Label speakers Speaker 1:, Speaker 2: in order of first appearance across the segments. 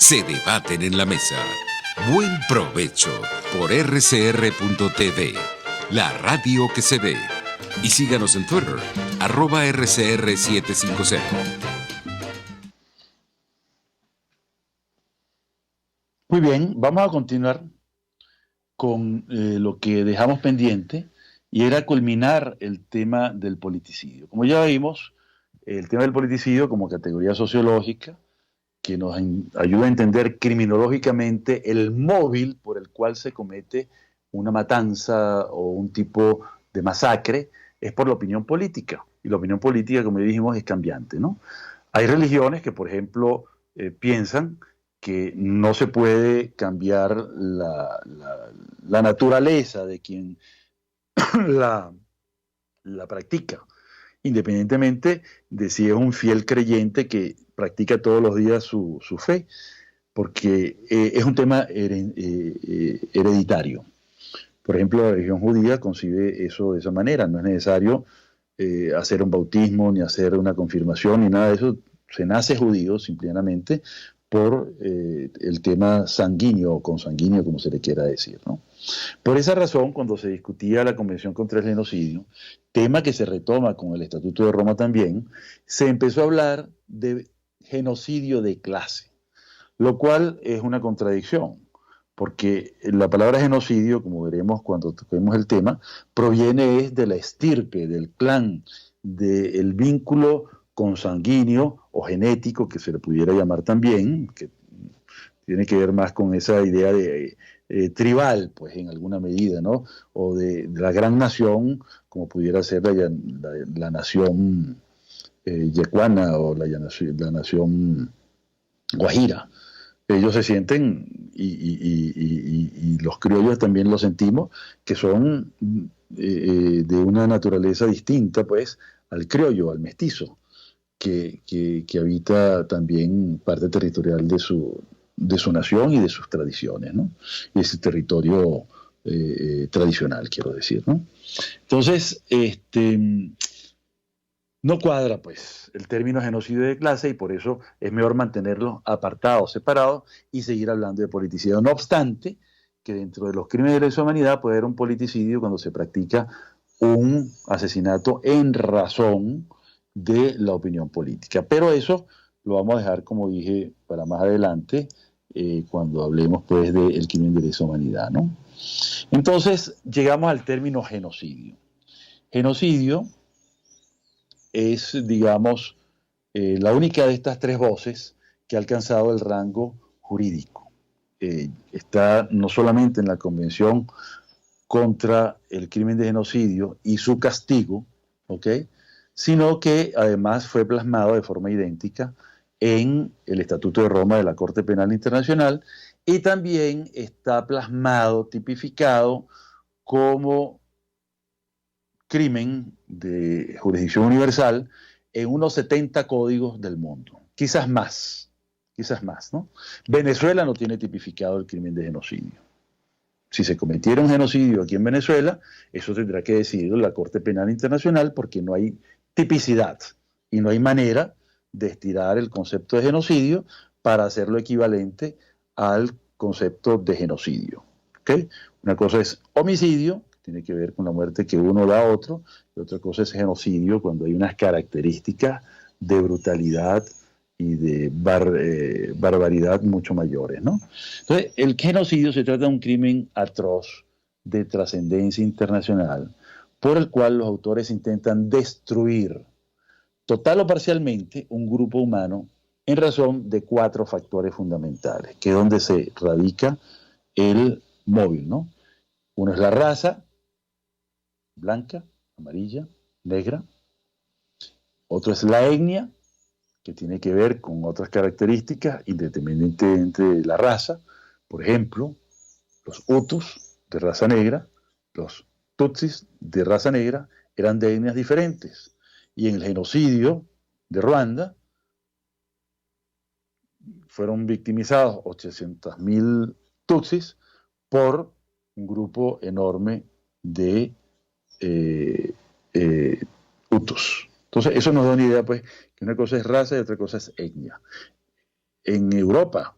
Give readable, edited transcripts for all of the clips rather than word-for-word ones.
Speaker 1: se debaten en la mesa. Buen provecho por rcr.tv, la radio que se ve. Y síganos en Twitter, @rcr750.
Speaker 2: Muy bien, vamos a continuar con lo que dejamos pendiente, y era culminar el tema del politicidio. Como ya vimos, el tema del politicidio como categoría sociológica que nos ayuda a entender criminológicamente el móvil por el cual se comete una matanza o un tipo de masacre, es por la opinión política. Y la opinión política, como dijimos, es cambiante, ¿no? Hay religiones que, por ejemplo, piensan que no se puede cambiar la naturaleza de quien la, la practica, independientemente de si es un fiel creyente que practica todos los días su fe, porque es un tema hereditario. Por ejemplo, la religión judía concibe eso de esa manera. No es necesario hacer un bautismo, ni hacer una confirmación, ni nada de eso. Se nace judío simplemente por el tema sanguíneo o consanguíneo, como se le quiera decir, ¿no? Por esa razón, cuando se discutía la Convención contra el Genocidio, tema que se retoma con el Estatuto de Roma también, se empezó a hablar de genocidio de clase, lo cual es una contradicción, porque la palabra genocidio, como veremos cuando toquemos el tema, proviene de la estirpe, del clan, del vínculo consanguíneo o genético, que se le pudiera llamar también, que tiene que ver más con esa idea de tribal, pues en alguna medida, ¿no? O de la gran nación, como pudiera ser la nación yecuana o la nación guajira. Ellos se sienten, y los criollos también lo sentimos, que son de una naturaleza distinta, pues, al criollo, al mestizo, que habita también parte territorial de su nación y de sus tradiciones, ¿no? Y ese territorio tradicional, quiero decir, ¿no? Entonces, no cuadra, pues, el término genocidio de clase, y por eso es mejor mantenerlos apartados, separados, y seguir hablando de politicidio. No obstante, que dentro de los crímenes de lesa humanidad puede haber un politicidio cuando se practica un asesinato en razón de la opinión política. Pero eso lo vamos a dejar, como dije, para más adelante, cuando hablemos, pues, del crimen de lesa humanidad, ¿no? Entonces, llegamos al término genocidio. Genocidio es, digamos, la única de estas tres voces que ha alcanzado el rango jurídico. Está no solamente en la Convención contra el crimen de genocidio y su castigo, ¿ok?, sino que además fue plasmado de forma idéntica en el Estatuto de Roma de la Corte Penal Internacional, y también está plasmado, tipificado como crimen de jurisdicción universal en unos 70 códigos del mundo, quizás más, ¿no? Venezuela no tiene tipificado el crimen de genocidio. Si se cometiera un genocidio aquí en Venezuela, eso tendrá que decidirlo la Corte Penal Internacional, porque no hay tipicidad y no hay manera de estirar el concepto de genocidio para hacerlo equivalente al concepto de genocidio, ¿okay? Una cosa es homicidio, que tiene que ver con la muerte que uno da a otro, y otra cosa es genocidio, cuando hay unas características de brutalidad y de barbaridad mucho mayores, ¿no? Entonces, el genocidio se trata de un crimen atroz de trascendencia internacional, por el cual los autores intentan destruir, total o parcialmente, un grupo humano en razón de 4 factores fundamentales, que es donde se radica el móvil, ¿no? Uno es la raza, blanca, amarilla, negra. Otro es la etnia, que tiene que ver con otras características independientemente de la raza. Por ejemplo, los Hutus de raza negra, los Tutsis de raza negra eran de etnias diferentes. Y en el genocidio de Ruanda fueron victimizados 800.000 Tutsis por un grupo enorme de Hutus. Entonces, eso nos da una idea, pues, que una cosa es raza y otra cosa es etnia. En Europa,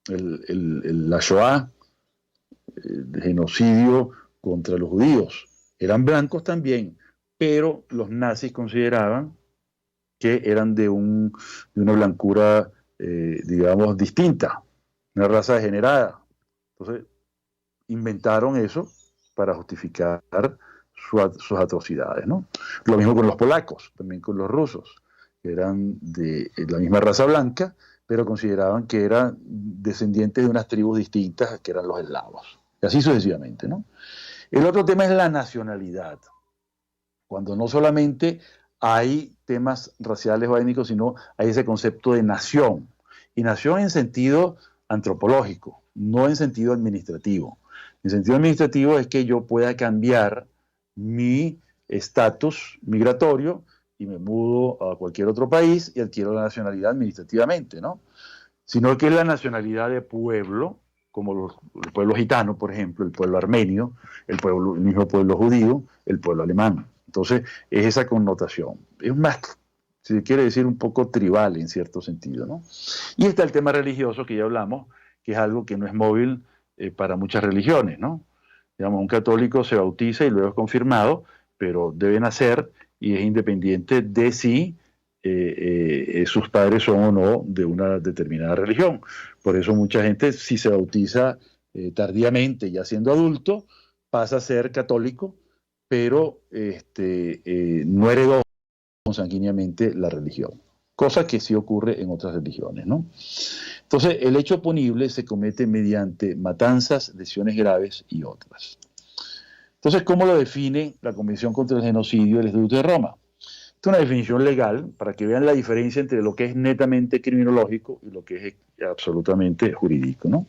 Speaker 2: la Shoah, el genocidio contra los judíos. Eran blancos también, pero los nazis consideraban que eran de una blancura, digamos, distinta, una raza degenerada. Entonces, inventaron eso para justificar sus atrocidades, ¿no? Lo mismo con los polacos, también con los rusos, que eran de la misma raza blanca, pero consideraban que eran descendientes de unas tribus distintas, que eran los eslavos. Y así sucesivamente, ¿no? El otro tema es la nacionalidad. Cuando no solamente hay temas raciales o étnicos, sino hay ese concepto de nación. Y nación en sentido antropológico, no en sentido administrativo. En sentido administrativo es que yo pueda cambiar mi estatus migratorio y me mudo a cualquier otro país y adquiero la nacionalidad administrativamente, ¿no? Sino que es la nacionalidad de pueblo, como el pueblo gitano, por ejemplo, el pueblo armenio, el mismo pueblo judío, el pueblo alemán. Entonces, es esa connotación. Es más, si se quiere decir, un poco tribal en cierto sentido, ¿no? Y está el tema religioso que ya hablamos, que es algo que no es móvil para muchas religiones, ¿no? Digamos, un católico se bautiza y luego es confirmado, pero debe nacer y es independiente de si sus padres son o no de una determinada religión. Por eso mucha gente, si se bautiza tardíamente, ya siendo adulto, pasa a ser católico, pero no heredó consanguíneamente la religión, cosa que sí ocurre en otras religiones, ¿no? Entonces, el hecho punible se comete mediante matanzas, lesiones graves y otras. Entonces, ¿cómo lo define la Convención contra el Genocidio del Estatuto de Roma? Esta es una definición legal para que vean la diferencia entre lo que es netamente criminológico y lo que es absolutamente jurídico, ¿no?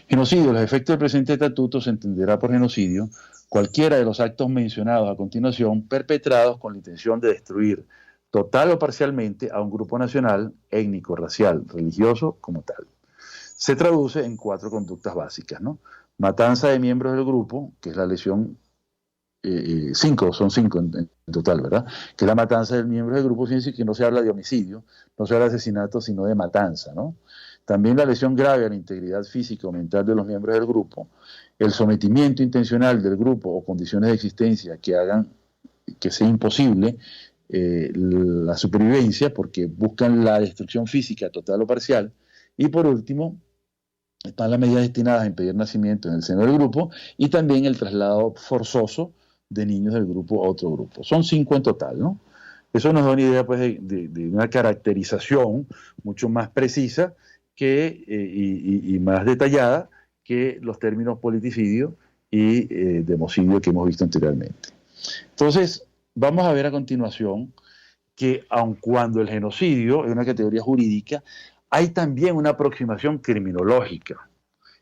Speaker 2: Genocidio. Los efectos del presente estatuto se entenderá por genocidio cualquiera de los actos mencionados a continuación perpetrados con la intención de destruir total o parcialmente a un grupo nacional, étnico, racial, religioso, como tal. Se traduce en 4 conductas básicas, ¿no? Matanza de miembros del grupo, que es la lesión, 5, son 5 en total, ¿verdad? Que es la matanza de miembros del grupo, sin decir que no se habla de homicidio, no se habla de asesinato, sino de matanza, ¿no? También la lesión grave a la integridad física o mental de los miembros del grupo, el sometimiento intencional del grupo o condiciones de existencia que hagan que sea imposible la supervivencia porque buscan la destrucción física total o parcial. Y por último, están las medidas destinadas a impedir nacimiento en el seno del grupo y también el traslado forzoso de niños del grupo a otro grupo. Son 5 en total, ¿no? Eso nos da una idea pues, de una caracterización mucho más precisa y más detallada que los términos politicidio y democidio que hemos visto anteriormente. Entonces, vamos a ver a continuación que aun cuando el genocidio es una categoría jurídica, hay también una aproximación criminológica.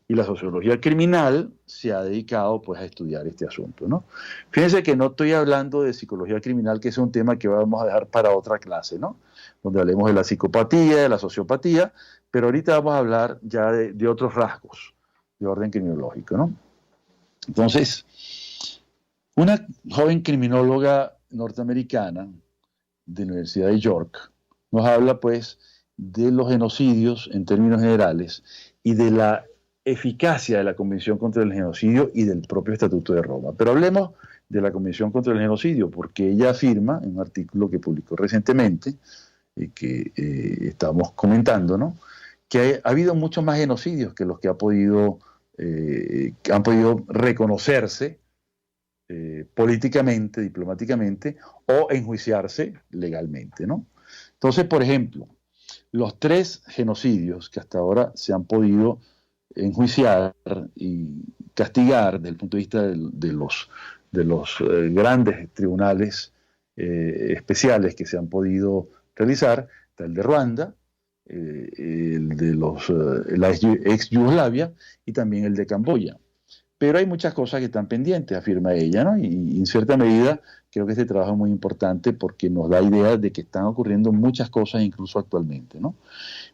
Speaker 2: Y la sociología criminal se ha dedicado pues, a estudiar este asunto, ¿no? Fíjense que no estoy hablando de psicología criminal, que es un tema que vamos a dejar para otra clase, ¿no? Donde hablemos de la psicopatía, de la sociopatía, pero ahorita vamos a hablar ya de otros rasgos de orden criminológico, ¿no? Entonces, una joven criminóloga norteamericana de la Universidad de York nos habla pues de los genocidios en términos generales y de la eficacia de la Convención contra el Genocidio y del propio Estatuto de Roma. Pero hablemos de la Convención contra el Genocidio, porque ella afirma en un artículo que publicó recientemente, que estábamos comentando, ¿no? Que ha habido muchos más genocidios que los que han podido reconocerse políticamente, diplomáticamente, o enjuiciarse legalmente, ¿no? Entonces, por ejemplo, los 3 genocidios que hasta ahora se han podido enjuiciar y castigar desde el punto de vista de los grandes tribunales especiales que se han podido realizar, está el de Ruanda, el de la ex Yugoslavia y también el de Camboya. Pero hay muchas cosas que están pendientes, afirma ella, ¿no? Y en cierta medida creo que este trabajo es muy importante porque nos da idea de que están ocurriendo muchas cosas incluso actualmente, ¿no?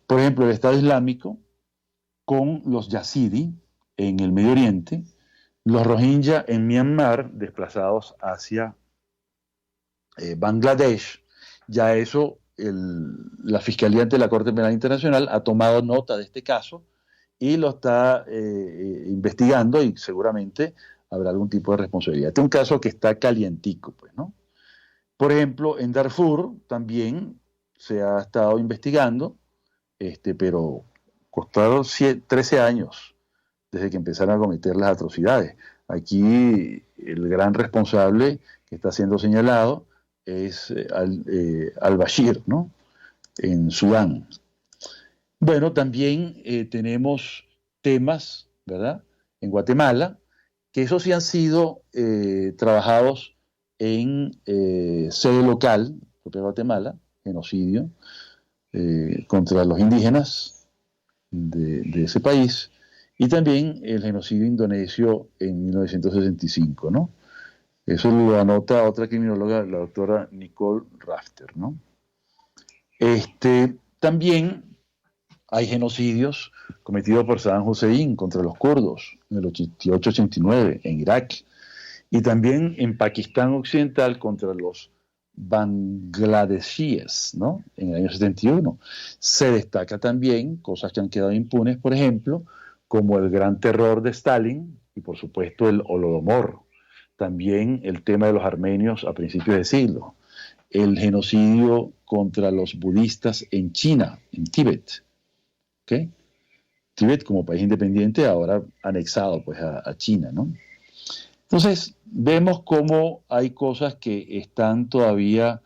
Speaker 2: Por ejemplo, el Estado Islámico con los yazidi en el Medio Oriente, los rohingya en Myanmar, desplazados hacia Bangladesh. Ya eso, la Fiscalía ante la Corte Penal Internacional ha tomado nota de este caso y lo está investigando y seguramente habrá algún tipo de responsabilidad. Este es un caso que está calientico, pues, ¿no? Por ejemplo, en Darfur también se ha estado investigando, pero costaron 13 años desde que empezaron a cometer las atrocidades. Aquí el gran responsable que está siendo señalado es al-Bashir, ¿no? En Sudán. Bueno, también tenemos temas, ¿verdad? En Guatemala, que esos sí han sido trabajados en sede local, propia Guatemala, genocidio contra los indígenas de ese país, y también el genocidio indonesio en 1965, ¿no? Eso lo anota otra criminóloga, la doctora Nicole Rafter, ¿no? También hay genocidios cometidos por Saddam Hussein contra los kurdos en el 88-89 en Irak, y también en Pakistán Occidental contra los bangladesíes, ¿no? En el año 71. Se destaca también cosas que han quedado impunes, por ejemplo, como el gran terror de Stalin y por supuesto el Holodomor. También el tema de los armenios a principios de siglo. El genocidio contra los budistas en China, en Tíbet. ¿Okay? Tíbet como país independiente ahora anexado pues a China, ¿no? Entonces vemos cómo hay cosas que están todavía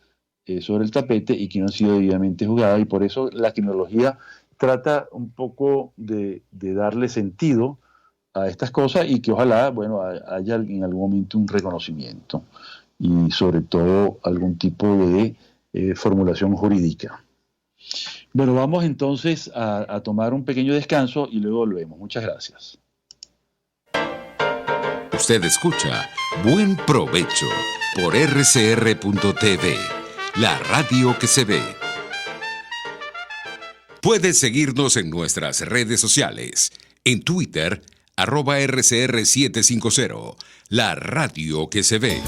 Speaker 2: sobre el tapete y que no han sido debidamente juzgadas, y por eso la criminología trata un poco de darle sentido a estas cosas y que ojalá, bueno, haya en algún momento un reconocimiento y sobre todo algún tipo de formulación jurídica. Bueno, vamos entonces a tomar un pequeño descanso y luego volvemos. Muchas gracias.
Speaker 1: Usted escucha Buen Provecho por RCR.tv, la radio que se ve. Puede seguirnos en nuestras redes sociales. En Twitter, @RCR750, la radio que se ve.